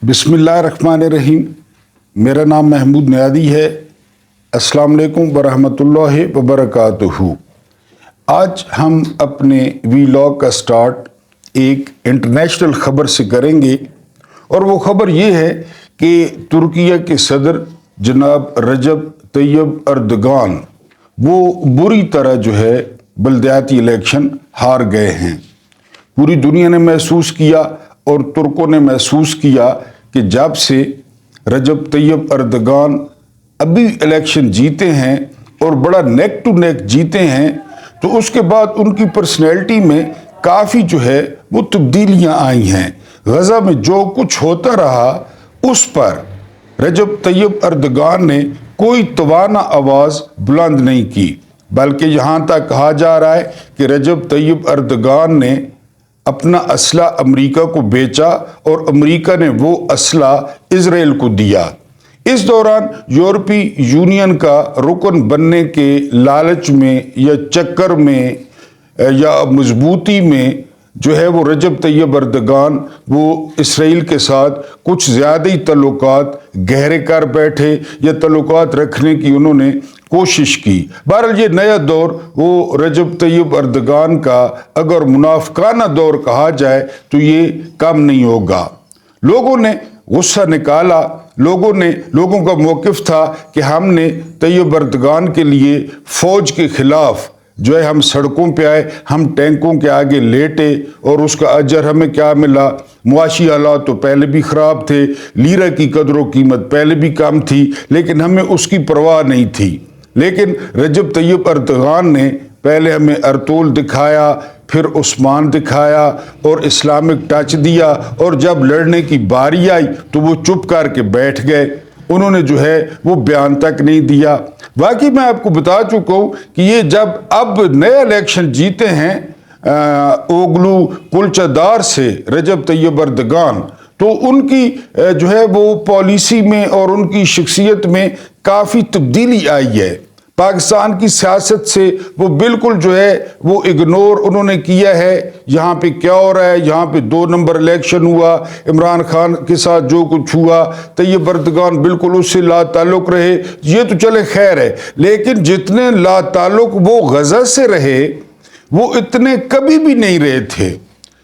बिस्मिल्लाहिर्रहमानिर्रहीम। मेरा नाम महमूद नियादी है। अस्सलाम वालेकुम वरहमतुल्लाहि वबरकातुहू। आज हम अपने वीलॉग का स्टार्ट एक इंटरनेशनल ख़बर से करेंगे और वो ख़बर ये है कि तुर्किया के सदर जनाब रजब तैयब अर्दगान वो बुरी तरह जो है बल्दियाती इलेक्शन हार गए हैं। पूरी दुनिया ने महसूस किया और तुर्कों ने महसूस किया कि जब से रजब तैयब अर्दगान अभी इलेक्शन जीते हैं और बड़ा नेक टू नेक जीते हैं, तो उसके बाद उनकी पर्सनैलिटी में काफ़ी जो है वो तब्दीलियां आई हैं। गज़ा में जो कुछ होता रहा उस पर रजब तैयब अर्दगान ने कोई तवाना आवाज़ बुलंद नहीं की, बल्कि यहाँ तक कहा जा रहा है कि रजब तैयब अर्दगान ने अपना असला अमेरिका को बेचा और अमेरिका ने वो असला इजराइल को दिया। इस दौरान यूरोपीय यूनियन का रुकन बनने के लालच में या चक्कर में या मजबूती में जो है वो रजब तैयब अर्दगान वो इसराइल के साथ कुछ ज़्यादा ही तल्लुकात गहरे कर बैठे या तल्लुकात रखने की उन्होंने कोशिश की। बहरहाल ये नया दौर वो रजब तैयब अर्दगान का अगर मुनाफिकाना दौर कहा जाए तो ये कम नहीं होगा। लोगों ने गुस्सा निकाला, लोगों का मौक़िफ़ था कि हमने तैयब अर्दगान के लिए फ़ौज के ख़िलाफ़ जो है हम सड़कों पे आए, हम टैंकों के आगे लेटे और उसका अजर हमें क्या मिला। मुआशी हालात तो पहले भी ख़राब थे, लीरा की कदर कीमत पहले भी कम थी, लेकिन हमें उसकी परवाह नहीं थी। लेकिन रजब तैयब अर्दगान ने पहले हमें अर्तुल दिखाया, फिर उस्मान दिखाया और इस्लामिक टच दिया, और जब लड़ने की बारी आई तो वो चुप करके बैठ गए। उन्होंने जो है वो बयान तक नहीं दिया। वाकई मैं आपको बता चुका हूँ कि ये जब अब नया इलेक्शन जीते हैं ओगलू कुलचदार से रजब तैयब अर्दगान, तो उनकी जो है वो पॉलिसी में और उनकी शख्सियत में काफ़ी तब्दीली आई है। पाकिस्तान की सियासत से वो बिल्कुल जो है वो इग्नोर उन्होंने किया है। यहाँ पे क्या हो रहा है, यहाँ पे 2 नंबर इलेक्शन हुआ, इमरान खान के साथ जो कुछ हुआ, तैयब अर्दगान बिल्कुल उससे ला ताल्लुक रहे, ये तो चले खैर है, लेकिन जितने ला ताल्लुक वो गज़ा से रहे वो इतने कभी भी नहीं रहे थे।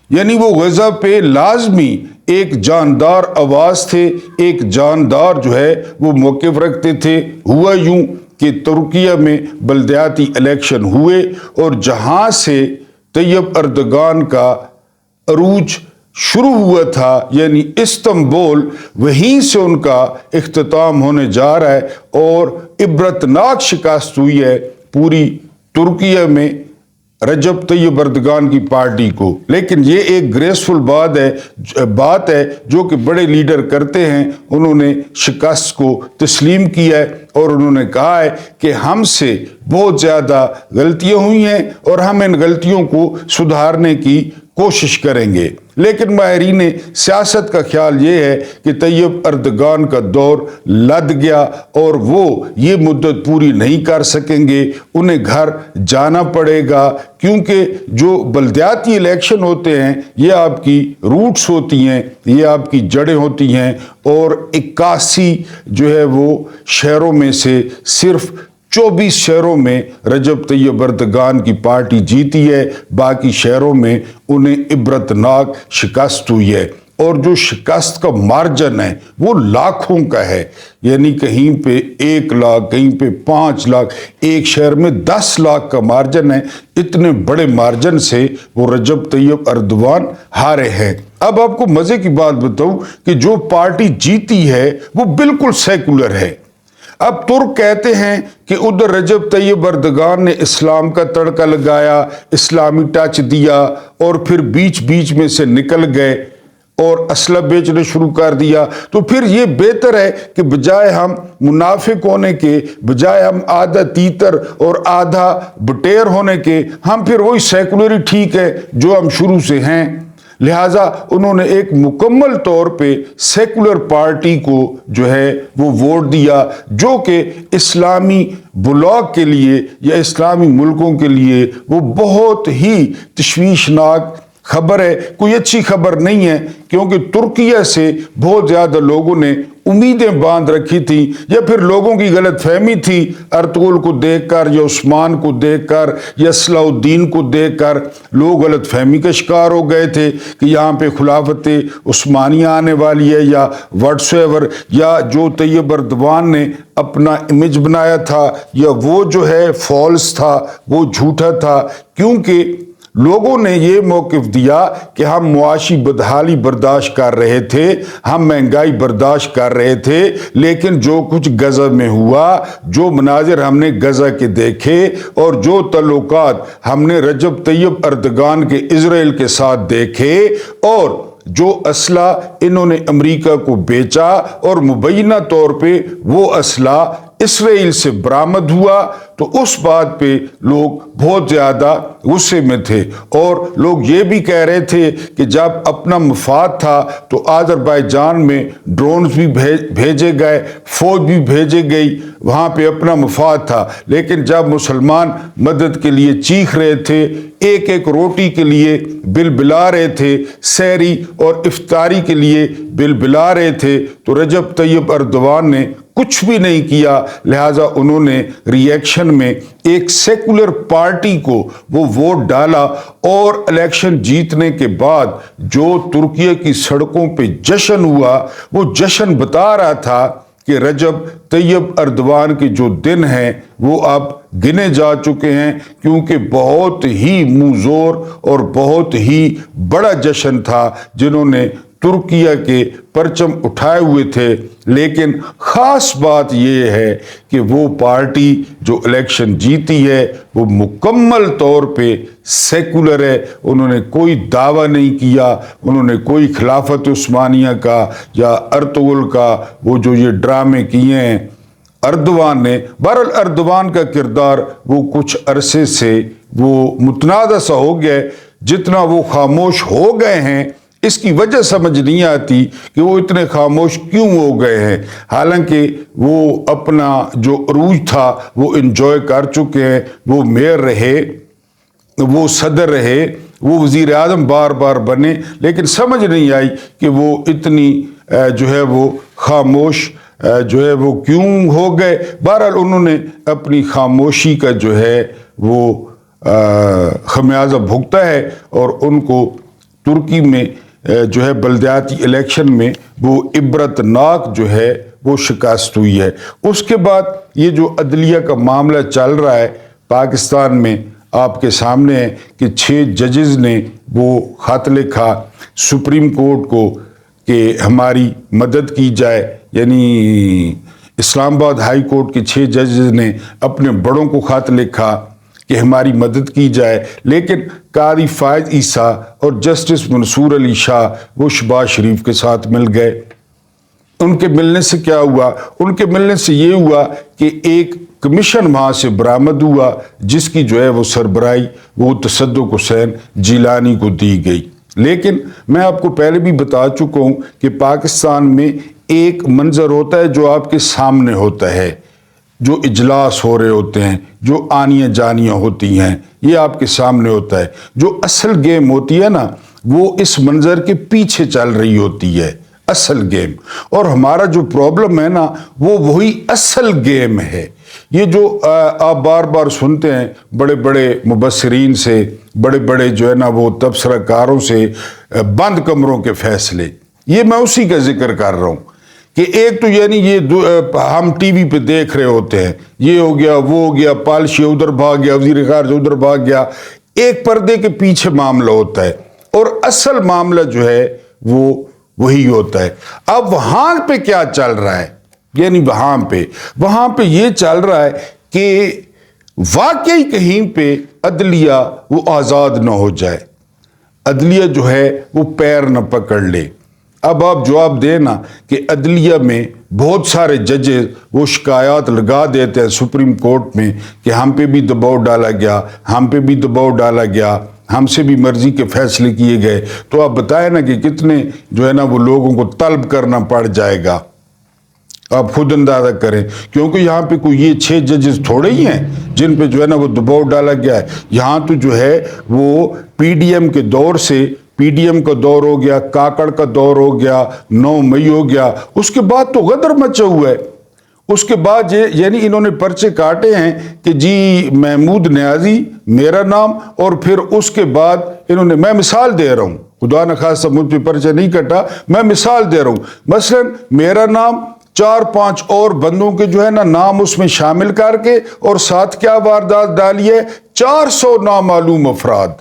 यानी वो गज़ा पे लाजमी एक जानदार आवाज़ थे, एक जानदार जो है वो मौक़िफ़ रखते थे। हुआ यूं कि तुर्किया में बल्दियाती इलेक्शन हुए और जहां से तैयब अर्दगान का अरूज शुरू हुआ था, यानी इस्तांबुल, वहीं से उनका इख्तिताम होने जा रहा है और इबरतनाक शिकस्त हुई है पूरी तुर्किया में रजब तैयब अर्दगान की पार्टी को। लेकिन ये एक ग्रेसफुल बात है जो कि बड़े लीडर करते हैं। उन्होंने शिकस्त को तस्लीम किया है और उन्होंने कहा है कि हमसे बहुत ज़्यादा गलतियां हुई हैं और हम इन गलतियों को सुधारने की कोशिश करेंगे। लेकिन माहिरीन सियासत का ख्याल ये है कि तैयब अर्दगान का दौर लद गया और वो ये मुद्दत पूरी नहीं कर सकेंगे, उन्हें घर जाना पड़ेगा, क्योंकि जो बल्दियाती इलेक्शन होते हैं ये आपकी रूट्स होती हैं, ये आपकी जड़ें होती हैं, और 81 जो है वो शहरों में से सिर्फ 24 शहरों में रजब तैयब अर्दगान की पार्टी जीती है, बाकी शहरों में उन्हें इबरतनाक शिकस्त हुई है। और जो शिकस्त का मार्जिन है वो लाखों का है, यानी कहीं पे 1 लाख, कहीं पे 5 लाख, एक शहर में 10 लाख का मार्जिन है। इतने बड़े मार्जिन से वो रजब तैयब अर्दगान हारे हैं। अब आपको मजे की बात बताऊं कि जो पार्टी जीती है वो बिल्कुल सेकुलर है। अब तुर्क कहते हैं कि उधर रजब तैयब अर्दगान ने इस्लाम का तड़का लगाया, इस्लामी टच दिया और फिर बीच बीच में से निकल गए और असला बेचने शुरू कर दिया। तो फिर ये बेहतर है कि बजाय हम मुनाफिक होने के, बजाय हम आधा तीतर और आधा बटेर होने के, हम फिर वही सेकुलर ठीक है जो हम शुरू से हैं। लिहाजा उन्होंने एक मुकम्मल तौर पे सेकुलर पार्टी को जो है वो वोट दिया, जो कि इस्लामी ब्लॉक के लिए या इस्लामी मुल्कों के लिए वो बहुत ही तशवीशनाक خبر ہے کوئی اچھی خبر نہیں ہے، کیونکہ ترکیہ سے بہت زیادہ لوگوں نے امیدیں باندھ رکھی تھیں، یا پھر لوگوں کی غلط فہمی تھی ارطغرل کو دیکھ کر یا عثمان کو دیکھ کر یا صلاح الدین کو دیکھ کر لوگ غلط فہمی کا شکار ہو گئے تھے کہ یہاں پہ خلافت عثمانیہ آنے والی ہے یا واٹس ایور، یا جو طیب اردوان نے اپنا امیج بنایا تھا یا وہ جو ہے فالس تھا، وہ جھوٹا تھا، کیونکہ لوگوں نے یہ موقف دیا کہ ہم معاشی بدحالی برداشت کر رہے تھے، ہم مہنگائی برداشت کر رہے تھے، لیکن جو کچھ غزہ میں ہوا، جو مناظر ہم نے غزہ کے دیکھے اور جو تعلقات ہم نے رجب طیب اردگان کے اسرائیل کے ساتھ دیکھے، اور جو اسلحہ انہوں نے امریکہ کو بیچا اور مبینہ طور پہ وہ اسلحہ اسرائیل سے برآمد ہوا، تو اس بات پہ لوگ بہت زیادہ غصے میں تھے، اور لوگ یہ بھی کہہ رہے تھے کہ جب اپنا مفاد تھا تو آذربائیجان میں ڈرونز بھی بھیجے گئے، فوج بھی بھیجے گئی، وہاں پہ اپنا مفاد تھا، لیکن جب مسلمان مدد کے لیے چیخ رہے تھے، ایک ایک روٹی کے لیے بل بلا رہے تھے، سحری اور افطاری کے لیے بل بلا رہے تھے، تو رجب طیب اردوان نے کچھ بھی نہیں کیا، لہٰذا انہوں نے ری ایکشن میں ایک سیکولر پارٹی کو وہ ووٹ ڈالا، اور الیکشن جیتنے کے بعد جو ترکیہ کی سڑکوں پہ جشن ہوا، وہ جشن بتا رہا تھا کہ رجب طیب اردوان کے جو دن ہیں وہ اب گنے جا چکے ہیں، کیونکہ بہت ہی منہ زور اور بہت ہی بڑا جشن تھا جنہوں نے ترکیہ کے پرچم اٹھائے ہوئے تھے۔ لیکن خاص بات یہ ہے کہ وہ پارٹی جو الیکشن جیتی ہے وہ مکمل طور پہ سیکولر ہے، انہوں نے کوئی دعویٰ نہیں کیا، انہوں نے کوئی خلافت عثمانیہ کا یا ارطغرل کا وہ جو یہ ڈرامے کیے ہیں اردوان نے۔ بہرحال اردوان کا کردار وہ کچھ عرصے سے وہ متنازع سا ہو گیا، جتنا وہ خاموش ہو گئے ہیں اس کی وجہ سمجھ نہیں آتی کہ وہ اتنے خاموش کیوں ہو گئے ہیں، حالانکہ وہ اپنا جو عروج تھا وہ انجوائے کر چکے ہیں، وہ میئر رہے، وہ صدر رہے، وہ وزیر اعظم بار بار بنے، لیکن سمجھ نہیں آئی کہ وہ اتنی جو ہے وہ خاموش جو ہے وہ کیوں ہو گئے۔ بہرحال انہوں نے اپنی خاموشی کا جو ہے وہ خمیازہ بھگتا ہے، اور ان کو ترکی میں جو ہے بلدیاتی الیکشن میں وہ عبرتناک جو ہے وہ شکست ہوئی ہے۔ اس کے بعد یہ جو عدلیہ کا معاملہ چل رہا ہے پاکستان میں، آپ کے سامنے ہے کہ 6 ججز نے وہ خط لکھا سپریم کورٹ کو کہ ہماری مدد کی جائے، یعنی اسلام آباد ہائی کورٹ کے 6 ججز نے اپنے بڑوں کو خط لکھا کہ ہماری مدد کی جائے، لیکن قاضی فائز عیسیٰ اور جسٹس منصور علی شاہ وہ شہباز شریف کے ساتھ مل گئے۔ ان کے ملنے سے کیا ہوا؟ ان کے ملنے سے یہ ہوا کہ ایک کمیشن وہاں سے برآمد ہوا جس کی جو ہے وہ سربراہی وہ تصدق حسین جیلانی کو دی گئی۔ لیکن میں آپ کو پہلے بھی بتا چکا ہوں کہ پاکستان میں ایک منظر ہوتا ہے جو آپ کے سامنے ہوتا ہے، جو اجلاس ہو رہے ہوتے ہیں، جو آنیاں جانیاں ہوتی ہیں، یہ آپ کے سامنے ہوتا ہے۔ جو اصل گیم ہوتی ہے نا وہ اس منظر کے پیچھے چل رہی ہوتی ہے، اصل گیم۔ اور ہمارا جو پرابلم ہے نا وہ وہی اصل گیم ہے۔ یہ جو آپ بار بار سنتے ہیں بڑے بڑے مبصرین سے، بڑے بڑے جو ہے نا وہ تبصرہ کاروں سے، بند کمروں کے فیصلے، یہ میں اسی کا ذکر کر رہا ہوں کہ ایک تو یعنی یہ ہم ٹی وی پہ دیکھ رہے ہوتے ہیں، یہ ہو گیا، وہ ہو گیا، پالشی ادھر بھاگ گیا، وزیر خارجہ ادھر بھاگ گیا، ایک پردے کے پیچھے معاملہ ہوتا ہے، اور اصل معاملہ جو ہے وہ وہی ہوتا ہے۔ اب وہاں پہ کیا چل رہا ہے؟ یعنی وہاں پہ یہ چل رہا ہے کہ واقعی کہیں پہ عدلیہ وہ آزاد نہ ہو جائے، عدلیہ جو ہے وہ پیر نہ پکڑ لے۔ اب آپ جواب دینا کہ عدلیہ میں بہت سارے ججز وہ شکایات لگا دیتے ہیں سپریم کورٹ میں کہ ہم پہ بھی دباؤ ڈالا گیا، ہم پہ بھی دباؤ ڈالا گیا، ہم سے بھی مرضی کے فیصلے کیے گئے، تو آپ بتائیں نا کہ کتنے جو ہے نا وہ لوگوں کو طلب کرنا پڑ جائے گا۔ आप खुद अंदाजा करें, क्योंकि यहाँ पे कोई ये 6 जजेस थोड़े ही हैं जिन पे जो है ना वो दबाव डाला गया है। यहाँ तो जो है वो पीडीएम के दौर से, पीडीएम का दौर हो गया, काकड़ का दौर हो गया, 9 मई हो गया, उसके बाद तो गदर मचा हुआ है। उसके बाद ये यानी इन्होंने पर्चे काटे हैं कि जी महमूद न्याजी मेरा नाम, और फिर उसके बाद इन्होंने, मैं मिसाल दे रहा हूँ, खुदा न खास्ता मुझ पे पर्चा नहीं कटा, मैं मिसाल दे रहा हूँ, मसलन मेरा नाम 4-5 और बंदों के जो है ना नाम उसमें शामिल करके, और साथ क्या वारदात डाली है, 400 नामालूम अफराद,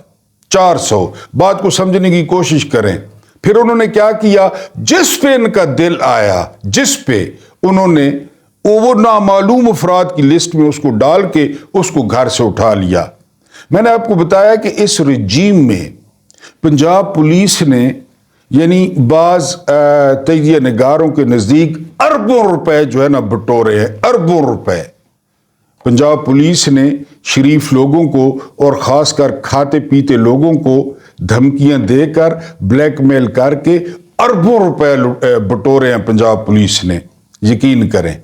400। बात को समझने की कोशिश करें। फिर उन्होंने क्या किया, जिस पे इनका दिल आया, जिस पे उन्होंने वो नामालूम अफराद की लिस्ट में उसको डाल के उसको घर से उठा लिया। मैंने आपको बताया कि इस रजीम में पंजाब पुलिस ने यानी बाज तजिया निगारों के नज़दीक अरबों रुपए जो है ना बटोरे हैं, अरबों रुपए। पंजाब पुलिस ने शरीफ लोगों को और ख़ासकर खाते पीते लोगों को धमकियां देकर ब्लैकमेल करके अरबों रुपए बटोरे हैं पंजाब पुलिस ने, यकीन करें।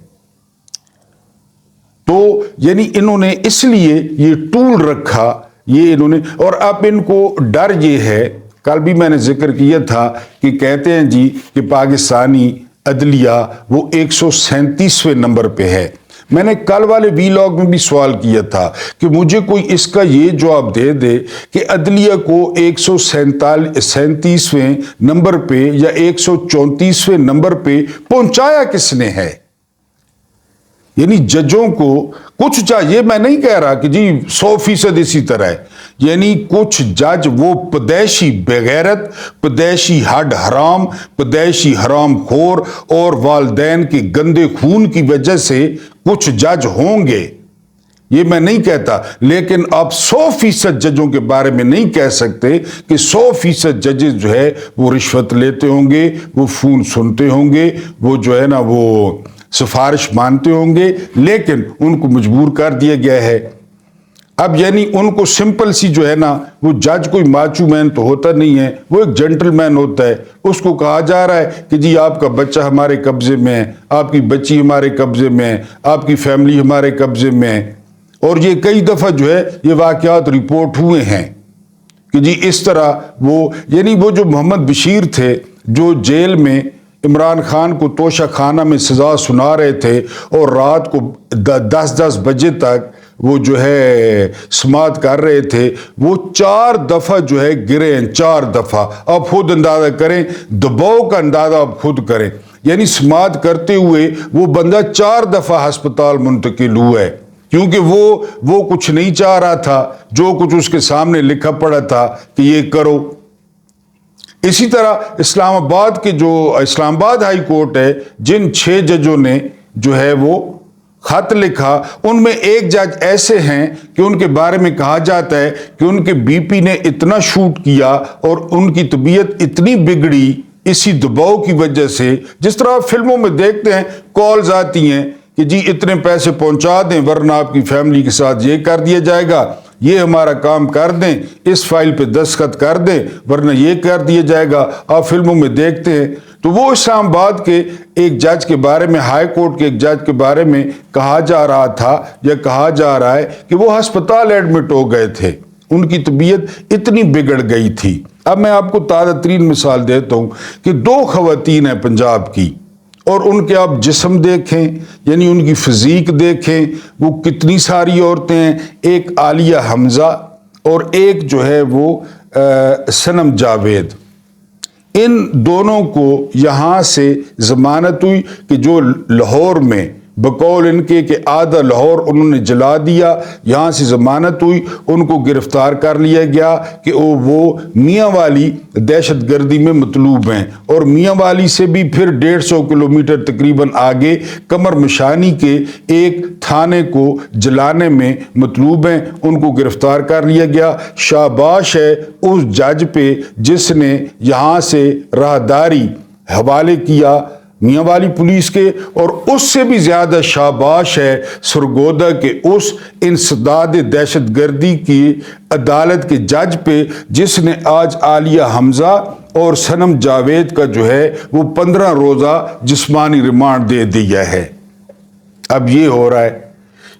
तो यानी इन्होंने इसलिए ये टूल रखा, ये इन्होंने, और अब इनको डर ये है, कल भी मैंने जिक्र किया था कि कहते हैं जी कि पाकिस्तानी अदलिया वो 137वें नंबर पे है। मैंने कल वाले वीलॉग में भी सवाल किया था कि मुझे कोई इसका ये जवाब दे दे कि अदलिया को 137वें नंबर पे या 134वें नंबर पे पहुंचाया किसने है। यानी जजों को कुछ चाहिए, मैं नहीं कह रहा कि जी 100% इसी तरह है, यानी कुछ जज वो पदैशी बेगैरत, पदैशी हड हराम, पदैशी हराम खोर और वालदैन के गंदे खून की वजह से कुछ जज होंगे, ये मैं नहीं कहता, लेकिन आप 100% जजों के बारे में नहीं कह सकते कि 100% जजेस जो है वो रिश्वत लेते होंगे, वो फोन सुनते होंगे, वो जो है ना वो सिफारिश मानते होंगे, लेकिन उनको मजबूर कर दिया गया है। अब यानी उनको सिंपल सी जो है ना, वो जज कोई माचू मैन तो होता नहीं है, वो एक जेंटलमैन होता है। उसको कहा जा रहा है कि जी आपका बच्चा हमारे कब्जे में है, आपकी बच्ची हमारे कब्जे में है, आपकी फैमिली हमारे कब्जे में है। और ये कई दफ़ा जो है ये वाक़यात रिपोर्ट हुए हैं कि जी इस तरह वो, यानी वो जो मोहम्मद बशीर थे जो जेल में इमरान खान को तोशा खाना में सज़ा सुना रहे थे और रात को 10-10 बजे तक वो जो है समात कर रहे थे, वो 4 दफ़ा जो है गिरे हैं, 4 दफ़ा। आप खुद अंदाज़ा करें, दबाव का अंदाज़ा आप खुद करें, यानी समात करते हुए वो बंदा 4 दफ़ा हस्पताल मुंतकिल हुआ है, क्योंकि वो कुछ नहीं चाह रहा था, जो कुछ उसके सामने लिखा पड़ा था कि ये करो। इसी तरह इस्लामाबाद के जो इस्लामाबाद हाई कोर्ट है, जिन 6 जजों ने जो है वो खत लिखा, उनमें एक जज ऐसे हैं कि उनके बारे में कहा जाता है कि उनके बीपी ने इतना शूट किया और उनकी तबीयत इतनी बिगड़ी इसी दबाव की वजह से, जिस तरह आप फिल्मों में देखते हैं कॉल्स आती हैं कि जी इतने पैसे पहुंचा दें वरना आपकी फैमिली के साथ ये कर दिया जाएगा, ये हमारा काम कर दें, इस फाइल पे दस्तखत कर दें वरना ये कर दिया जाएगा। आप फिल्मों में देखते हैं। तो वो इस्लामाबाद के एक जज के बारे में, हाई कोर्ट के एक जज के बारे में कहा जा रहा था या कहा जा रहा है कि वो अस्पताल एडमिट हो गए थे, उनकी तबीयत इतनी बिगड़ गई थी। अब मैं आपको ताज़ा तरीन मिसाल देता हूँ कि 2 खवातीन हैं पंजाब की, और उनके आप जिस्म देखें, यानी उनकी फिजीक देखें, वो कितनी सारी औरतें हैं, एक आलिया हमजा और एक जो है वो सनम जावेद। इन दोनों को यहाँ से ज़मानत हुई कि जो लाहौर में बकौल इनके कि आधा लाहौर उन्होंने जला दिया, यहाँ से ज़मानत हुई, उनको गिरफ्तार कर लिया गया कि वो मियाँ वाली दहशत गर्दी में मतलूब हैं, और मियाँ वाली से भी फिर 150 किलोमीटर तकरीबन आगे कमर मशानी के एक थाने को जलाने में मतलूब हैं, उनको गिरफ्तार कर लिया गया। शाबाश है उस जज पे जिसने यहाँ से राहदारी हवाले किया मियाँ वाली पुलिस के, और उससे भी ज्यादा शाबाश है सरगोदा के उस इंसदाद दहशत गर्दी की अदालत के जज पे जिसने आज आलिया हमजा اور سنم جاوید کا جو ہے وہ 15 روزہ جسمانی ریمانڈ دے دیا ہے۔ اب یہ ہو رہا ہے،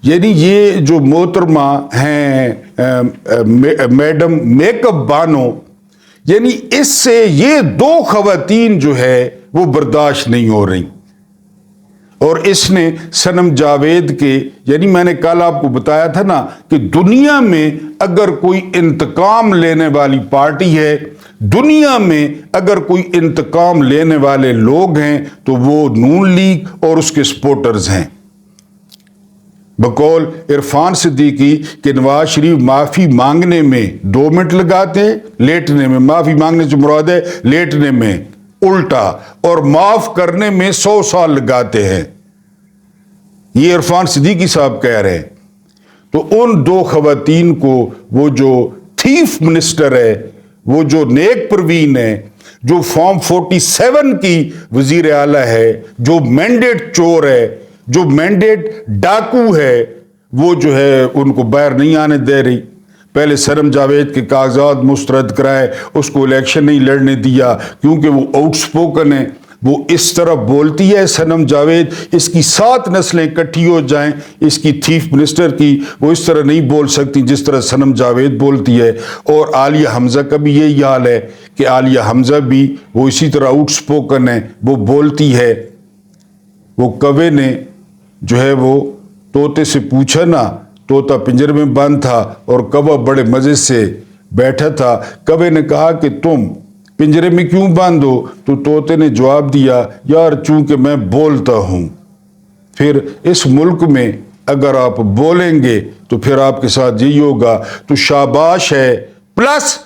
یعنی یہ جو محترمہ ہیں میڈم میک اپ بانو، یعنی اس سے یہ 2 خواتین جو ہے وہ برداشت نہیں ہو رہی، اور اس نے سنم جاوید کے، یعنی میں نے کل آپ کو بتایا تھا نا کہ دنیا میں اگر کوئی انتقام لینے والی پارٹی ہے، دنیا میں اگر کوئی انتقام لینے والے لوگ ہیں تو وہ نون لیگ اور اس کے سپورٹرز ہیں۔ بقول عرفان صدیقی کہ نواز شریف معافی مانگنے میں 2 منٹ لگاتے ہیں، لیٹنے میں، معافی مانگنے سے مراد ہے لیٹنے میں الٹا، اور معاف کرنے میں 100 سال لگاتے ہیں، یہ عرفان صدیقی صاحب کہہ رہے ہیں۔ تو ان 2 خواتین کو وہ جو تھیف منسٹر ہے، وہ جو نیک پروین ہے، جو فارم 47 کی وزیر اعلیٰ ہے، جو مینڈیٹ چور ہے، جو مینڈیٹ ڈاکو ہے، وہ جو ہے ان کو باہر نہیں آنے دے رہی۔ پہلے سنم جاوید کے کاغذات مسترد کرائے، اس کو الیکشن نہیں لڑنے دیا کیونکہ وہ آؤٹ سپوکن ہے، وہ اس طرح بولتی ہے سنم جاوید، اس کی 7 نسلیں اکٹھی ہو جائیں اس کی چیف منسٹر کی، وہ اس طرح نہیں بول سکتی جس طرح سنم جاوید بولتی ہے۔ اور عالیہ حمزہ کا بھی یہی حال ہے کہ عالیہ حمزہ بھی وہ اسی طرح آؤٹ سپوکن ہے، وہ بولتی ہے۔ وہ کوے نے جو ہے وہ طوطے سے پوچھا نا، طوطا پنجرے میں بند تھا اور کوا بڑے مزے سے بیٹھا تھا، کوے نے کہا کہ تم پنجرے میں کیوں بند ہو؟ تو طوطے نے جواب دیا، یار چونکہ میں بولتا ہوں۔ پھر اس ملک میں اگر آپ بولیں گے تو پھر آپ کے ساتھ یہی ہوگا۔ تو شاباش ہے، پلس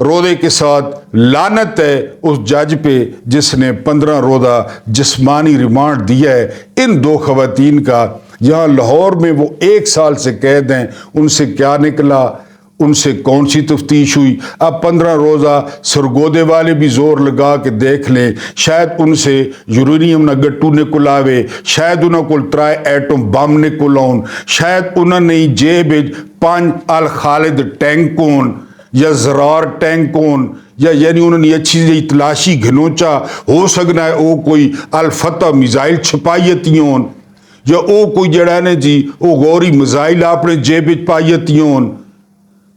روزے کے ساتھ لعنت ہے اس جج پہ جس نے 15 روزہ جسمانی ریمانڈ دیا ہے ان 2 خواتین کا۔ یہاں لاہور میں وہ 1 سال سے قید ہیں، ان سے کیا نکلا، ان سے کون سی تفتیش ہوئی؟ اب 15 روزہ سرگودے والے بھی زور لگا کے دیکھ لیں، شاید ان سے یورینیم نہ گٹو نے کلاوے، شاید انہوں کو ترائے ایٹم بم نے کلاؤن، شاید انہوں نے جیب 5 الخالد ٹینکون یا زرار ٹینکون، یا یعنی انہوں نے اچھی جی تلاشی گھنوچا ہو سکنا ہے او کوئی الفتح میزائل چھپائیتی ہون، یا او کوئی جڑا نے جی او غوری میزائل اپنے جیب پائیتی ہون۔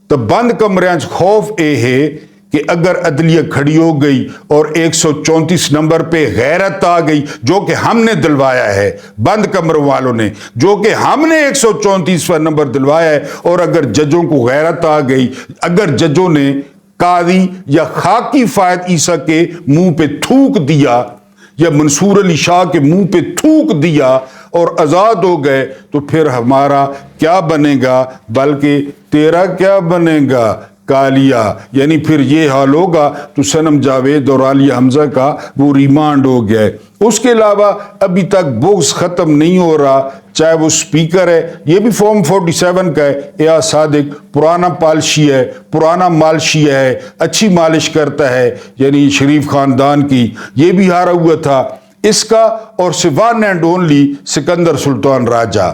تو بند کمرے خوف اے ہے کہ اگر عدلیہ کھڑی ہو گئی اور 134 نمبر پہ غیرت آ گئی، جو کہ ہم نے دلوایا ہے، بند کمروں والوں نے، جو کہ ہم نے 134واں نمبر دلوایا ہے، اور اگر ججوں کو غیرت آ گئی، اگر ججوں نے قاضی یا خاکی فائد عیسیٰ کے منہ پہ تھوک دیا یا منصور علی شاہ کے منہ پہ تھوک دیا اور آزاد ہو گئے، تو پھر ہمارا کیا بنے گا، بلکہ تیرا کیا بنے گا کالیا، یعنی پھر یہ حال ہوگا۔ تو سنم جاوید اور عالیہ حمزہ کا وہ ریمانڈ ہو گیا ہے۔ اس کے علاوہ ابھی تک بغض ختم نہیں ہو رہا، چاہے وہ سپیکر ہے، یہ بھی فارم 47 کا ہے، ایاز صادق پرانا پالشی ہے، پرانا مالشی ہے، اچھی مالش کرتا ہے، یعنی شریف خاندان کی، یہ بھی ہارا ہوا تھا اس کا، اور ون اینڈ اونلی سکندر سلطان راجہ،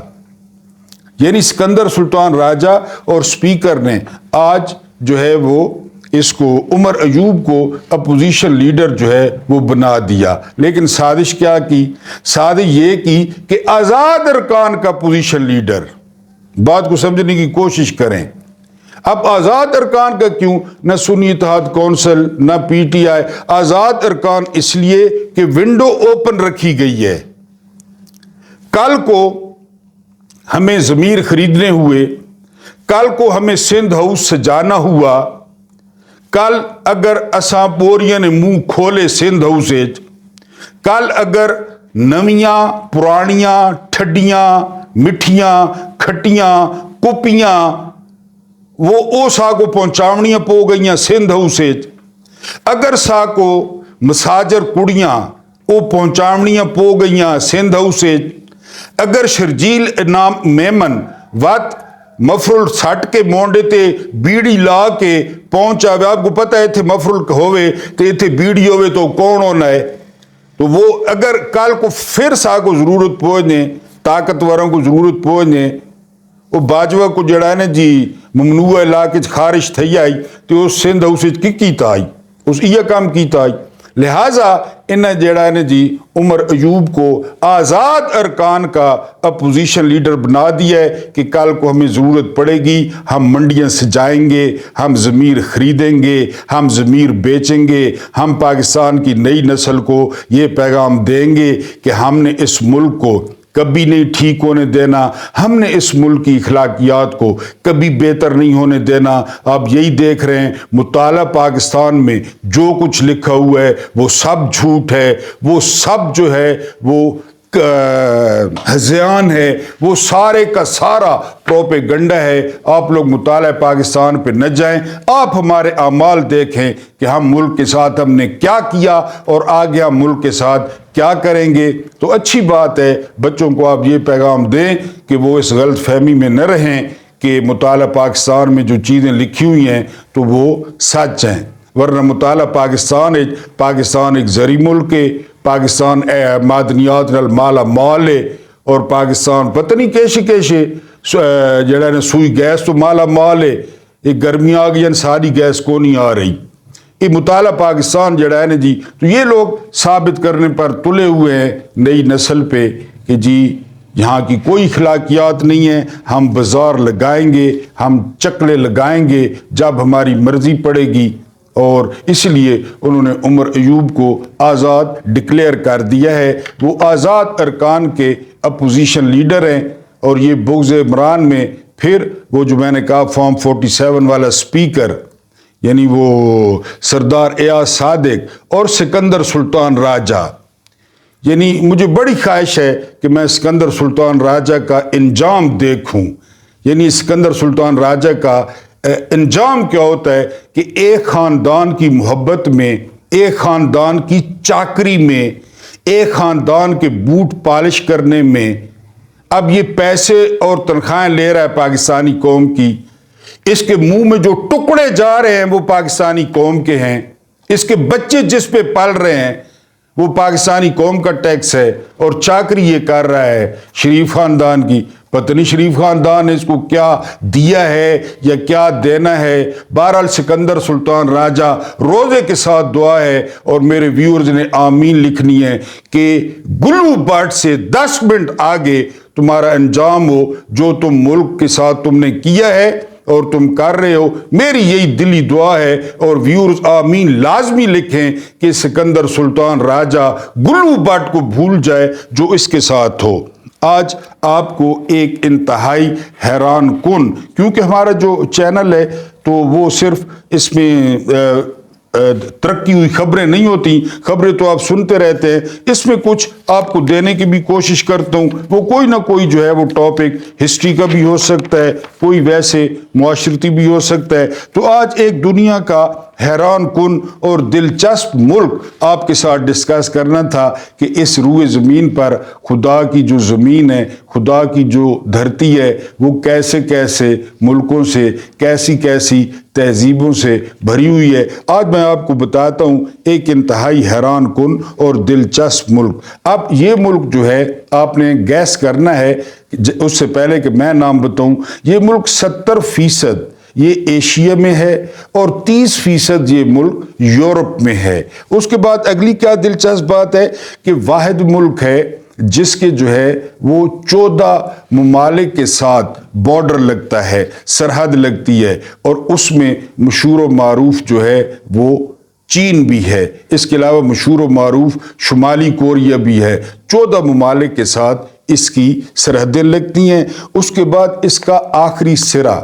یعنی سکندر سلطان راجہ اور سپیکر نے آج جو ہے وہ اس کو عمر ایوب کو اپوزیشن لیڈر جو ہے وہ بنا دیا۔ لیکن سازش کیا کی؟ سازش یہ کی کہ آزاد ارکان کا اپوزیشن لیڈر، بات کو سمجھنے کی کوشش کریں۔ اب آزاد ارکان کا کیوں؟ نہ سنی اتحاد کونسل نہ پی ٹی آئی، آزاد ارکان اس لیے کہ ونڈو اوپن رکھی گئی ہے۔ کل کو ہمیں ضمیر خریدنے ہوئے، کل کو ہمیں سندھ ہاؤس سجانا ہوا، کل اگر اساں بوریاں نے منہ کھولے سندھ ہاؤس، کل اگر نویاں پرانیاں ٹھڈیاں مٹھیاں کھٹیاں کپیاں وہ او سا کو پہنچاونیاں پو گئیاں سندھ ہاؤس، اگر سا کو مساجر کڑیاں او پہنچاونیاں پو گئیاں سندھ ہاؤس، اگر شرجیل انعام میمن وات مفرل سٹ کے مونڈے تے بیڑی لا کے پہنچا ہوئے، آپ کو پتہ ہے تھے مفرل ہوئے تے تھے بیڑی ہوئے تو کون ہونا ہے، تو وہ اگر کل کو پھر سا کو ضرورت پہنچنے، طاقتوروں کو ضرورت پہنچنے، وہ باجوہ کو جڑا ہے نا جی ممنوع علاقے خارج تھی آئی تو اس سندھ ہاؤس کی تا آئی، اس یہ کام کیتا لہٰذا انہیں جڑا نے جی عمر ایوب کو آزاد ارکان کا اپوزیشن لیڈر بنا دیا ہے کہ کل کو ہمیں ضرورت پڑے گی ہم منڈیاں سے جائیں گے، ہم ضمیر خریدیں گے، ہم ضمیر بیچیں گے، ہم پاکستان کی نئی نسل کو یہ پیغام دیں گے کہ ہم نے اس ملک کو کبھی نہیں ٹھیک ہونے دینا، ہم نے اس ملک کی اخلاقیات کو کبھی بہتر نہیں ہونے دینا۔ آپ یہی دیکھ رہے ہیں مطالعہ پاکستان میں جو کچھ لکھا ہوا ہے وہ سب جھوٹ ہے، وہ سب جو ہے وہ ہذیان ہے، وہ سارے کا سارا پروپیگنڈا ہے۔ آپ لوگ مطالعہ پاکستان پہ نہ جائیں، آپ ہمارے اعمال دیکھیں کہ ہم ملک کے ساتھ ہم نے کیا کیا اور آگے ہم ملک کے ساتھ کیا کریں گے۔ تو اچھی بات ہے، بچوں کو آپ یہ پیغام دیں کہ وہ اس غلط فہمی میں نہ رہیں کہ مطالعہ پاکستان میں جو چیزیں لکھی ہوئی ہیں تو وہ سچ ہیں، ورنہ مطالعہ پاکستان ایک زرعی ملک ہے، پاکستان معدنیات نال مالا مال ہے، اور پاکستان پتہ نہیں کیسے جڑا نے سوئی گیس تو مالا مال ہے۔ ایک گرمی آ گئی ساری گیس کو نہیں آ رہی۔ یہ مطالعہ پاکستان جڑا ہے نا جی، تو یہ لوگ ثابت کرنے پر تلے ہوئے ہیں نئی نسل پہ کہ جی یہاں کی کوئی اخلاقیات نہیں ہے، ہم بازار لگائیں گے، ہم چکلے لگائیں گے جب ہماری مرضی پڑے گی۔ اور اس لیے انہوں نے عمر ایوب کو آزاد ڈکلیئر کر دیا ہے، وہ آزاد ارکان کے اپوزیشن لیڈر ہیں۔ اور یہ بغض عمران میں پھر وہ جو میں نے کہا فارم 47 والا سپیکر، یعنی وہ سردار ایاز صادق اور سکندر سلطان راجہ، یعنی مجھے بڑی خواہش ہے کہ میں سکندر سلطان راجہ کا انجام دیکھوں۔ یعنی سکندر سلطان راجہ کا انجام کیا ہوتا ہے کہ ایک خاندان کی محبت میں، ایک خاندان کی چاکری میں، ایک خاندان کے بوٹ پالش کرنے میں اب یہ پیسے اور تنخواہیں لے رہا ہے پاکستانی قوم کی، اس کے منہ میں جو ٹکڑے جا رہے ہیں وہ پاکستانی قوم کے ہیں، اس کے بچے جس پہ پل رہے ہیں وہ پاکستانی قوم کا ٹیکس ہے، اور چاکری یہ کر رہا ہے شریف خاندان کی۔ پتہ نہیں شریف خاندان نے اس کو کیا دیا ہے یا کیا دینا ہے۔ بہرحال سکندر سلطان راجہ روزے کے ساتھ دعا ہے، اور میرے ویورز نے آمین لکھنی ہے کہ گلو بٹ سے 10 منٹ آگے تمہارا انجام ہو جو تم ملک کے ساتھ تم نے کیا ہے اور تم کر رہے ہو۔ میری یہی دلی دعا ہے، اور ویورز آمین لازمی لکھیں کہ سکندر سلطان راجہ گلو بٹ کو بھول جائے جو اس کے ساتھ ہو۔ آج آپ کو ایک انتہائی حیران کن، کیونکہ ہمارا جو چینل ہے تو وہ صرف اس میں ترقی ہوئی خبریں نہیں ہوتی، خبریں تو آپ سنتے رہتے ہیں، اس میں کچھ آپ کو دینے کی بھی کوشش کرتا ہوں۔ وہ کوئی نہ کوئی جو ہے وہ ٹاپک ہسٹری کا بھی ہو سکتا ہے، کوئی ویسے معاشرتی بھی ہو سکتا ہے۔ تو آج ایک دنیا کا حیران کن اور دلچسپ ملک آپ کے ساتھ ڈسکس کرنا تھا کہ اس روئے زمین پر خدا کی جو زمین ہے، خدا کی جو دھرتی ہے، وہ کیسے کیسے ملکوں سے، کیسی کیسی تہذیبوں سے بھری ہوئی ہے۔ آج میں آپ کو بتاتا ہوں ایک انتہائی حیران کن اور دلچسپ ملک۔ اب یہ ملک جو ہے آپ نے گیس کرنا ہے، اس سے پہلے کہ میں نام بتاؤں، یہ ملک 70% یہ ایشیا میں ہے اور 30% یہ ملک یورپ میں ہے۔ اس کے بعد اگلی کیا دلچسپ بات ہے کہ واحد ملک ہے جس کے جو ہے وہ 14 ممالک کے ساتھ بارڈر لگتا ہے، سرحد لگتی ہے، اور اس میں مشہور و معروف جو ہے وہ چین بھی ہے۔ اس کے علاوہ مشہور و معروف شمالی کوریا بھی ہے۔ 14 ممالک کے ساتھ اس کی سرحدیں لگتی ہیں۔ اس کے بعد اس کا آخری سرا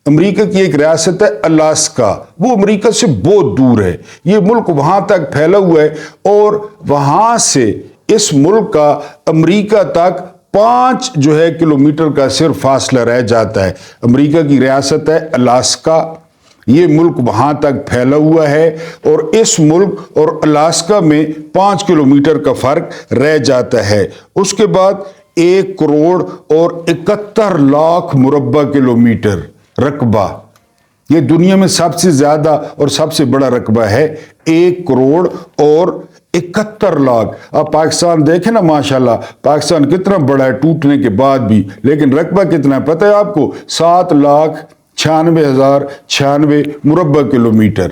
امریکہ کی ایک ریاست ہے الاسکا، وہ امریکہ سے بہت دور ہے۔ یہ ملک وہاں تک پھیلا ہوا ہے، اور وہاں سے اس ملک کا امریکہ تک 5 جو ہے کلومیٹر کا صرف فاصلہ رہ جاتا ہے۔ امریکہ کی ریاست ہے الاسکا، یہ ملک وہاں تک پھیلا ہوا ہے، اور اس ملک اور الاسکا میں 5 کلومیٹر کا فرق رہ جاتا ہے۔ اس کے بعد 1 کروڑ اور 71 لاکھ مربع کلومیٹر رقبہ، یہ دنیا میں سب سے زیادہ اور سب سے بڑا رقبہ ہے، 1 کروڑ اور 71 لاکھ۔ اب پاکستان دیکھیں نا، ماشاءاللہ پاکستان کتنا بڑا ہے ٹوٹنے کے بعد بھی، لیکن رقبہ کتنا ہے پتہ ہے آپ کو؟ 7,96,096 مربع کلومیٹر۔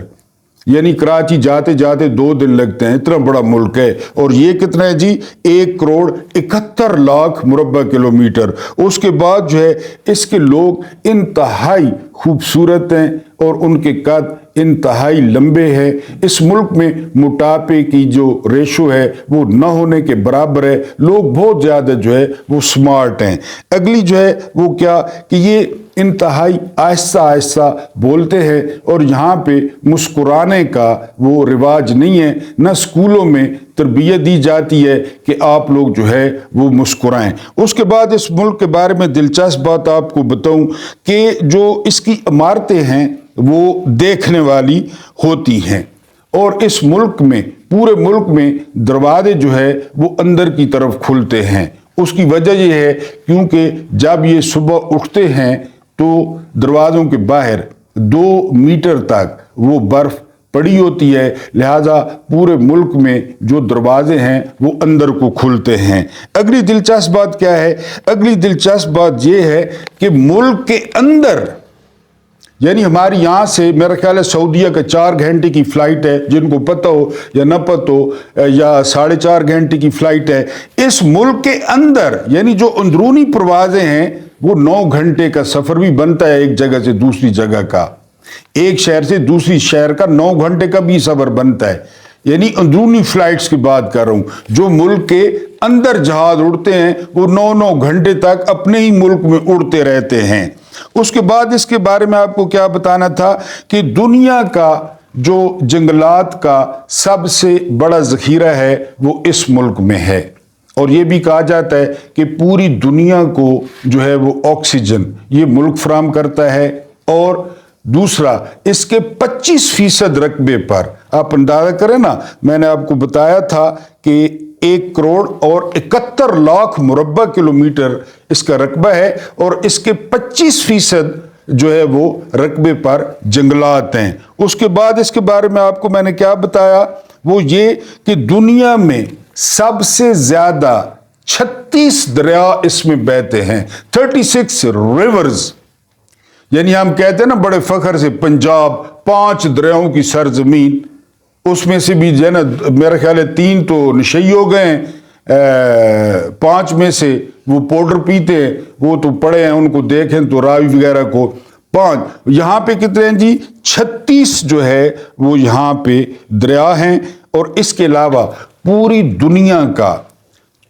यानी कराची जाते जाते 2 दिन लगते हैं, इतना बड़ा मुल्क है। और ये कितना है जी, 1,71,00,000 मुरब्बा किलोमीटर। उसके बाद जो है इसके लोग इंतहाई खूबसूरत हैं और उनके कद इंतहाई लंबे हैं। इस मुल्क में मोटापे की जो रेशो है वो न होने के बराबर है। लोग बहुत ज़्यादा जो है वो स्मार्ट हैं। अगली जो है वो क्या कि ये इंतहाई आहिस्ता आहिस्ता बोलते हैं और यहाँ पे मुस्कुराने का वो रिवाज नहीं है, न स्कूलों में तरबियत दी जाती है कि आप लोग जो है वो मुस्कुराएं। उसके बाद इस मुल्क के बारे में दिलचस्प बात आपको बताऊं कि जो इसकी इमारतें हैं वो देखने वाली होती हैं और इस मुल्क में, पूरे मुल्क में दरवाजे जो है वो अंदर की तरफ खुलते हैं। उसकी वजह यह है क्योंकि जब ये सुबह उठते हैं तो दरवाज़ों के बाहर 2 मीटर तक वो बर्फ़ पड़ी होती है, लिहाजा पूरे मुल्क में जो दरवाजे हैं वो अंदर को खुलते हैं। अगली दिलचस्प बात क्या है? अगली दिलचस्प बात ये है कि मुल्क के अंदर, यानी हमारे यहाँ से मेरा ख्याल है सऊदीया का 4 घंटे की फ़्लाइट है, जिनको पता हो या न पता हो, या 4.5 घंटे की फ़्लाइट है। इस मुल्क के अंदर यानी जो अंदरूनी परवाज़ें हैं वो 9 घंटे का सफ़र भी बनता है, एक जगह से दूसरी जगह का, एक शहर से दूसरी शहर का 9 घंटे का भी सफ़र बनता है। यानी अंदरूनी फ्लाइट्स की बात कर रहा हूं। जो मुल्क के अंदर जहाज उड़ते हैं वो 9-9 घंटे तक अपने ही मुल्क में उड़ते रहते हैं। उसके बाद इसके बारे में आपको क्या बताना था कि दुनिया का जो जंगलात का सबसे बड़ा ज़ख़ीरा है वो इस मुल्क में है और ये भी कहा जाता है कि पूरी दुनिया को जो है वो ऑक्सीजन ये मुल्क फराहम करता है। और दूसरा, इसके 25% रकबे पर आप अंदाजा करें ना, मैंने आपको बताया था कि 1,71,00,000 मुरब्बा किलोमीटर इसका रकबा है और इसके 25% जो है वो रकबे पर जंगलात हैं। उसके बाद इसके बारे में आपको मैंने क्या बताया, वो ये कि दुनिया में सबसे ज्यादा 36 दरिया इसमें बहते हैं, 36 रिवर्स। यानी हम कहते हैं ना बड़े फख्र से पंजाब 5 दरियाओं की सरजमीन, उसमें से भी जो है ना मेरा ख्याल है 3 तो नशई हो गए हैं, 5 में से वो पाउडर पीते हैं, वो तो पड़े हैं, उनको देखें तो रावी वगैरह को। 5 यहाँ पे कितने हैं जी, 36 जो है वो यहाँ पे दरिया हैं। और इसके अलावा पूरी दुनिया का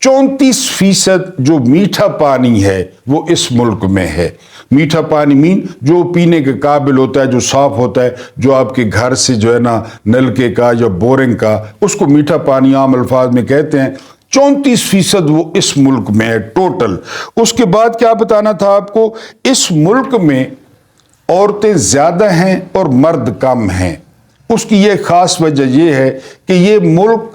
34% जो मीठा पानी है वो इस मुल्क में है। मीठा पानी मीन जो पीने के काबिल होता है, जो साफ होता है, जो आपके घर से जो है ना नलके का या बोरिंग का, उसको मीठा पानी आम अल्फाज में कहते हैं। 34% वो इस मुल्क में है टोटल। उसके बाद क्या बताना था आपको, इस मुल्क में औरतें ज्यादा हैं और मर्द कम हैं। उसकी ये खास वजह यह है कि ये मुल्क,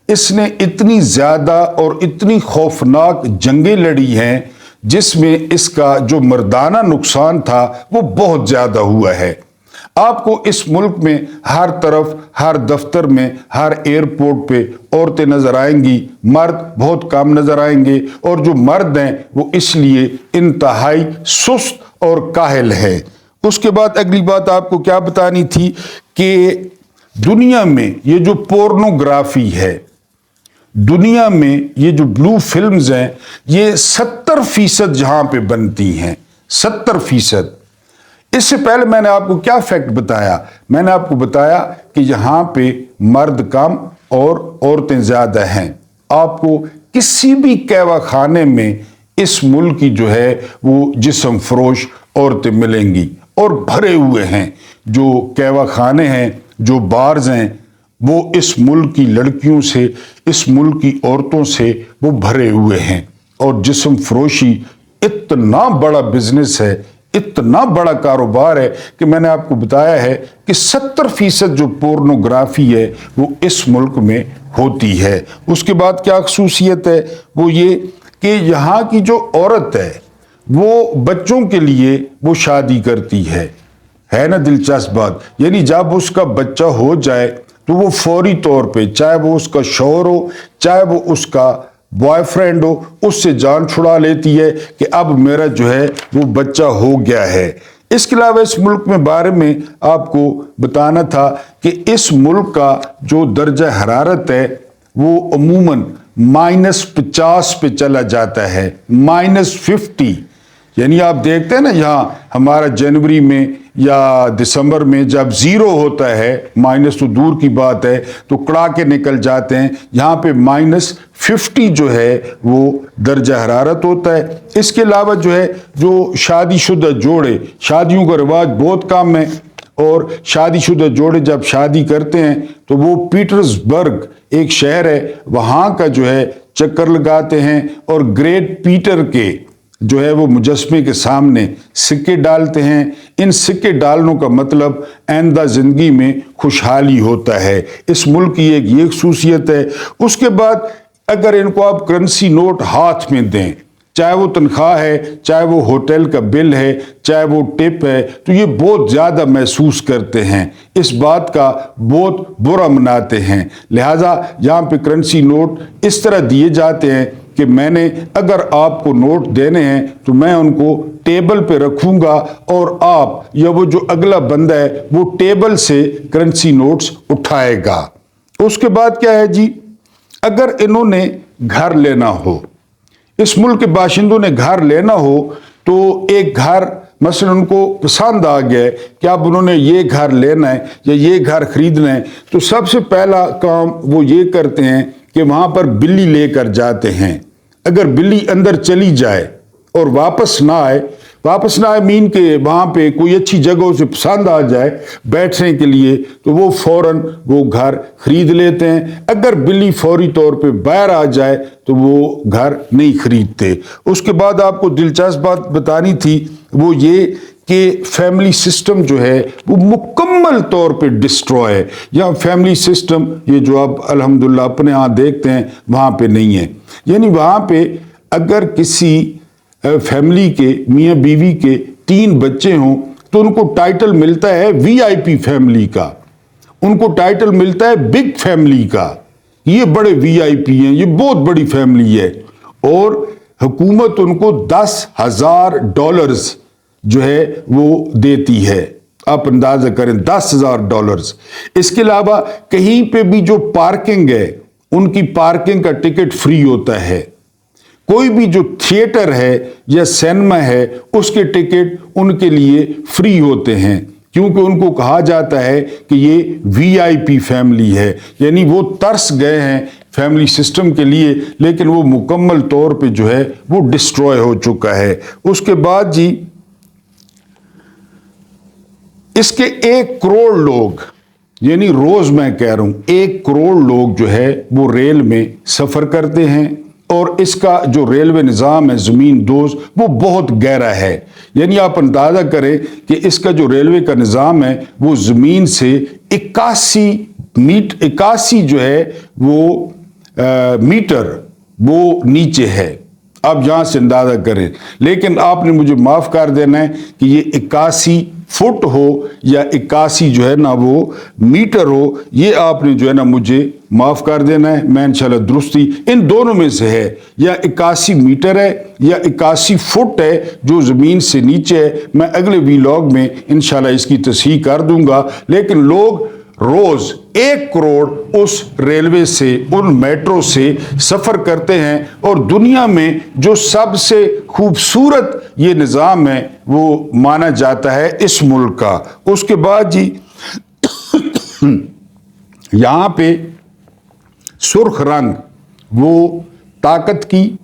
इसने इतनी ज्यादा और इतनी खौफनाक जंगें लड़ी हैं जिसमें इसका जो मर्दाना नुकसान था वो बहुत ज्यादा हुआ है। आपको इस मुल्क में हर तरफ, हर दफ्तर में, हर एयरपोर्ट पे औरतें नजर आएंगी, मर्द बहुत कम नजर आएंगे। और जो मर्द हैं वो इसलिए इंतहाई सुस्त और काहिल है। उसके बाद अगली बात आपको क्या बतानी थी कि दुनिया में ये जो पोर्नोग्राफी है, दुनिया में ये जो ब्लू फिल्म्स हैं, ये 70% जहां पे बनती हैं, 70%। इससे पहले मैंने आपको क्या फैक्ट बताया, मैंने आपको बताया कि यहां पे मर्द कम और औरतें ज्यादा हैं। आपको किसी भी कहवा खाने में इस मुल्क की जो है वो जिस्म फरोश औरतें मिलेंगी और भरे हुए हैं। जो कहवा खाने हैं, जो बार्स हैं, वो इस मुल्क की लड़कियों से, इस मुल्क की औरतों से वो भरे हुए हैं। और जिस्म फरोशी इतना बड़ा बिजनेस है, इतना बड़ा कारोबार है कि मैंने आपको बताया है कि 70% जो पोर्नोग्राफी है वो इस मुल्क में होती है। उसके बाद क्या खसूसियत है, वो ये कि यहाँ की जो औरत है वो बच्चों के लिए वो शादी करती है ना दिलचस्प बात। यानी जब उसका बच्चा हो जाए तो वो फौरी तौर पे, चाहे वो उसका शौहर हो, चाहे वो उसका बॉयफ्रेंड हो, उससे जान छुड़ा लेती है कि अब मेरा जो है वो बच्चा हो गया है। इसके अलावा इस मुल्क में बारे में आपको बताना था कि इस मुल्क का जो दर्जा हरारत है वो अमूमन -50 पे चला जाता है, -50। यानी आप देखते हैं ना, यहाँ हमारा जनवरी में या दिसंबर में जब 0 होता है, माइनस तो दूर की बात है, तो कड़ाके निकल जाते हैं। यहाँ पे -50 जो है वो दर्जा हरारत होता है। इसके अलावा जो है, जो शादीशुदा जोड़े, शादियों का रिवाज बहुत कम है, और शादीशुदा जोड़े जब शादी करते हैं तो वो पीटर्सबर्ग एक शहर है, वहाँ का जो है चक्कर लगाते हैं और ग्रेट पीटर के जो है वो मुजस्मे के सामने सिक्के डालते हैं। इन सिक्के डालने का मतलब आइंदा ज़िंदगी में खुशहाली होता है। इस मुल्क की एक ये खसूसियत है। उसके बाद अगर इनको आप करेंसी नोट हाथ में दें, चाहे वो तनख्वाह है, चाहे वो होटल का बिल है, चाहे वो टिप है, तो ये बहुत ज़्यादा महसूस करते हैं, इस बात का बहुत बुरा मनाते हैं। लिहाजा यहाँ पे करेंसी नोट इस तरह दिए जाते हैं कि मैंने अगर आपको नोट देने हैं तो मैं उनको टेबल पे रखूंगा और आप या वो जो अगला बंदा है वो टेबल से करेंसी नोट्स उठाएगा। उसके बाद क्या है जी, अगर इन्होंने घर लेना हो, इस मुल्क के बाशिंदों ने घर लेना हो, तो एक घर मसलन उनको पसंद आ गया है कि अब उन्होंने ये घर लेना है या ये घर खरीदना है, तो सबसे पहला काम वो ये करते हैं कि वहाँ पर बिल्ली लेकर जाते हैं। अगर बिल्ली अंदर चली जाए और वापस ना आए मीन के वहाँ पे कोई अच्छी जगह उसे पसंद आ जाए बैठने के लिए, तो वो फौरन वो घर खरीद लेते हैं। अगर बिल्ली फौरी तौर पे बाहर आ जाए तो वो घर नहीं खरीदते। उसके बाद आपको दिलचस्प बात बतानी थी, वो ये कि फैमिली सिस्टम जो है वो मुकम्मल तौर पे डिस्ट्रॉय है। या फैमिली सिस्टम ये जो आप अल्हम्दुलिल्लाह अपने यहाँ देखते हैं वहाँ पे नहीं है। यानी वहाँ पे अगर किसी फैमिली के मियाँ बीवी के 3 बच्चे हों तो उनको टाइटल मिलता है वीआईपी फैमिली का, उनको टाइटल मिलता है बिग फैमिली का। ये बड़े वीआईपी हैं, ये बहुत बड़ी फैमिली है, और हुकूमत उनको $10,000 जो है वो देती है। आप अंदाजा करें $10,000। इसके अलावा कहीं पे भी जो पार्किंग है उनकी पार्किंग का टिकट फ्री होता है। कोई भी जो थिएटर है या सिनेमा है उसके टिकट उनके लिए फ्री होते हैं, क्योंकि उनको कहा जाता है कि ये वीआईपी फैमिली है। यानी वो तरस गए हैं फैमिली सिस्टम के लिए, लेकिन वो मुकम्मल तौर पे जो है वो डिस्ट्रॉय हो चुका है। उसके बाद जी इसके 1 करोड़ लोग, यानी रोज मैं कह रहा हूं 1 करोड़ लोग जो है वो रेल में सफर करते हैं, और इसका जो रेलवे निज़ाम है ज़मीन दोज़ वो बहुत गहरा है। यानी आप अंदाज़ा करें कि इसका जो रेलवे का निज़ाम है वो ज़मीन से 81 जो है वो मीटर वो नीचे है। आप यहाँ से अंदाज़ा करें, लेकिन आपने मुझे माफ़ कर देना है कि ये 81 फुट हो या 81 जो है ना वो मीटर हो, ये आपने जो है ना मुझे माफ़ कर देना है। मैं इंशाल्लाह दुरुस्ती इन दोनों में से है, या 81 मीटर है या 81 फुट है जो ज़मीन से नीचे है। मैं अगले व्लॉग में इंशाल्लाह इसकी तस्हीह कर दूंगा। लेकिन लोग रोज 1 करोड़ उस रेलवे से, उन मेट्रो से सफर करते हैं, और दुनिया में जो सबसे खूबसूरत ये निज़ाम है वो माना जाता है इस मुल्क का। उसके बाद जी यहाँ पे सुर्ख रंग वो ताकत की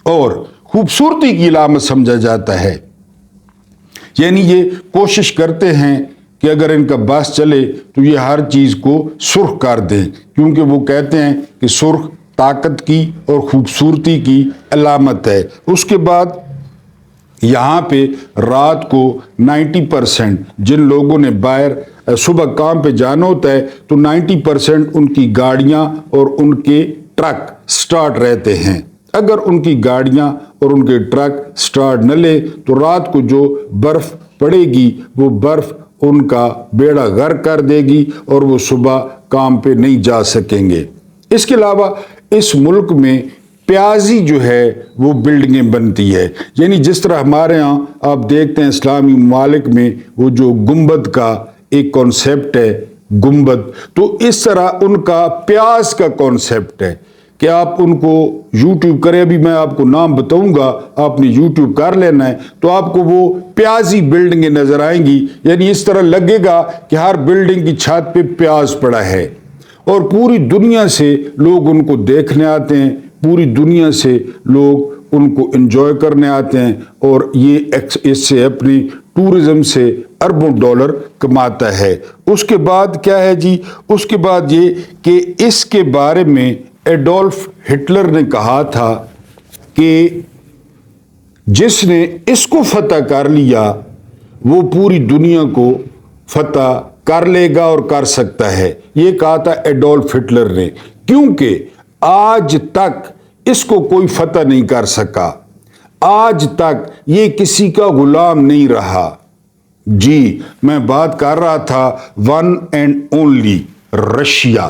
और खूबसूरती की अलामत समझा जाता है। यानी ये कोशिश करते हैं कि अगर इनका बस चले तो ये हर चीज़ को सुर्ख कर दें, क्योंकि वो कहते हैं कि सुर्ख ताकत की और खूबसूरती की अलामत है। उसके बाद यहाँ पे रात को 90% जिन लोगों ने बाहर सुबह काम पे जाना होता है तो 90% उनकी गाड़ियाँ और उनके ट्रक स्टार्ट रहते हैं। अगर उनकी गाड़ियाँ और उनके ट्रक स्टार्ट न ले तो रात को जो बर्फ़ पड़ेगी वो बर्फ़ उनका बेड़ा गर्क कर देगी और वो सुबह काम पे नहीं जा सकेंगे। इसके अलावा इस मुल्क में پیازی جو ہے وہ بلڈنگیں بنتی ہے. یعنی جس طرح ہمارے ہاں آپ دیکھتے ہیں اسلامی ممالک میں وہ جو گنبد کا ایک کانسیپٹ ہے گنبد، تو اس طرح ان کا پیاز کا کانسیپٹ ہے کہ آپ ان کو یوٹیوب کریں. ابھی میں آپ کو نام بتاؤں گا، آپ نے یوٹیوب کر لینا ہے تو آپ کو وہ پیازی بلڈنگیں نظر آئیں گی. یعنی اس طرح لگے گا کہ ہر بلڈنگ کی چھت پہ پیاز پڑا ہے، اور پوری دنیا سے لوگ ان کو دیکھنے آتے ہیں، پوری دنیا سے لوگ ان کو انجوائے کرنے آتے ہیں، اور یہ اس سے اپنی ٹورزم سے اربوں ڈالر کماتا ہے. اس کے بعد کیا ہے جی؟ اس کے بعد یہ کہ اس کے بارے میں ایڈولف ہٹلر نے کہا تھا کہ جس نے اس کو فتح کر لیا وہ پوری دنیا کو فتح کر لے گا اور کر سکتا ہے. یہ کہا تھا ایڈولف ہٹلر نے، کیونکہ آج تک اس کو کوئی فتح نہیں کر سکا، آج تک یہ کسی کا غلام نہیں رہا. جی میں بات کر رہا تھا ون اینڈ اونلی رشیا،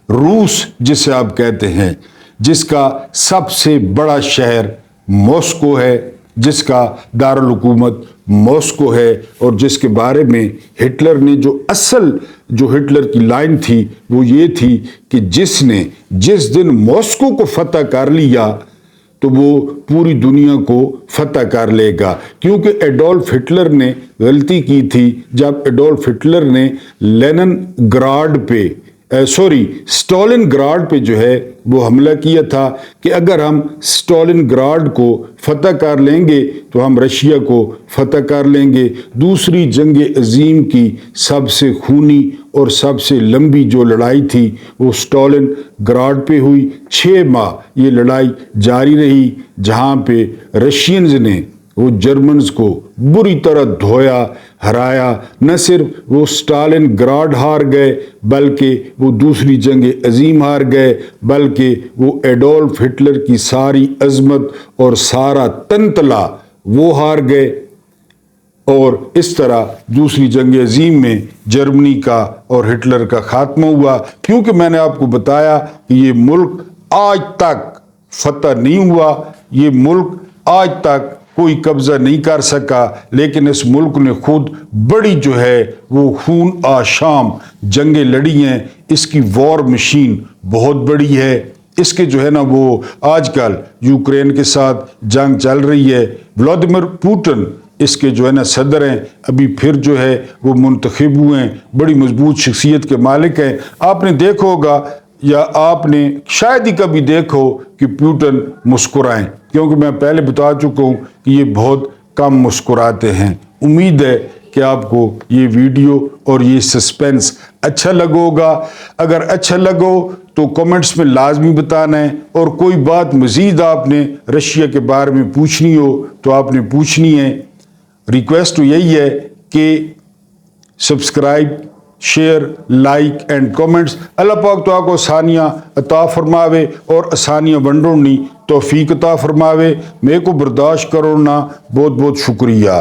روس جسے آپ کہتے ہیں، جس کا سب سے بڑا شہر ماسکو ہے، جس کا دارالحکومت ماسکو ہے، اور جس کے بارے میں ہٹلر نے جو ہٹلر کی لائن تھی وہ یہ تھی کہ جس دن ماسکو کو فتح کر لیا تو وہ پوری دنیا کو فتح کر لے گا. کیونکہ ایڈولف ہٹلر نے غلطی کی تھی جب ایڈولف ہٹلر نے اسٹالن گراڈ پہ جو ہے وہ حملہ کیا تھا کہ اگر ہم اسٹالن گراڈ کو فتح کر لیں گے تو ہم رشیا کو فتح کر لیں گے. دوسری جنگ عظیم کی سب سے خونی اور سب سے لمبی جو لڑائی تھی وہ اسٹالن گراڈ پہ ہوئی. 6 ماہ یہ لڑائی جاری رہی، جہاں پہ رشینز نے وہ جرمنز کو بری طرح دھویا، ہرایا. نہ صرف وہ اسٹالن گراڈ ہار گئے بلکہ وہ دوسری جنگ عظیم ہار گئے، بلکہ وہ ایڈولف ہٹلر کی ساری عظمت اور سارا تنتلا وہ ہار گئے. اور اس طرح دوسری جنگ عظیم میں جرمنی کا اور ہٹلر کا خاتمہ ہوا. کیونکہ میں نے آپ کو بتایا کہ یہ ملک آج تک فتح نہیں ہوا، یہ ملک آج تک کوئی قبضہ نہیں کر سکا، لیکن اس ملک نے خود بڑی جو ہے وہ خون آشام جنگیں لڑی ہیں. اس کی وار مشین بہت بڑی ہے. اس کے جو ہے نا وہ آج کل یوکرین کے ساتھ جنگ چل رہی ہے. ولادیمیر پوٹن اس کے جو ہے نا صدر ہیں، ابھی پھر جو ہے وہ منتخب ہوئے ہیں، بڑی مضبوط شخصیت کے مالک ہیں. آپ نے دیکھا ہوگا یا آپ نے شاید ہی کبھی دیکھو کہ پوٹن مسکرائیں، کیونکہ میں پہلے بتا چکا ہوں کہ یہ بہت کم مسکراتے ہیں. امید ہے کہ آپ کو یہ ویڈیو اور یہ سسپینس اچھا لگا ہوگا. اگر اچھا لگو تو کمنٹس میں لازمی بتانا ہے، اور کوئی بات مزید آپ نے رشیا کے بارے میں پوچھنی ہو تو آپ نے پوچھنی ہے. ریکویسٹ یہی ہے کہ subscribe, share, like and comments. Allah پاک تو آپ کو آسانیاں عطا فرماوے اور آسانیاں ونڈوڑنی توفیق عطا فرماوے. میرے کو برداشت کرو نا. بہت بہت شکریہ.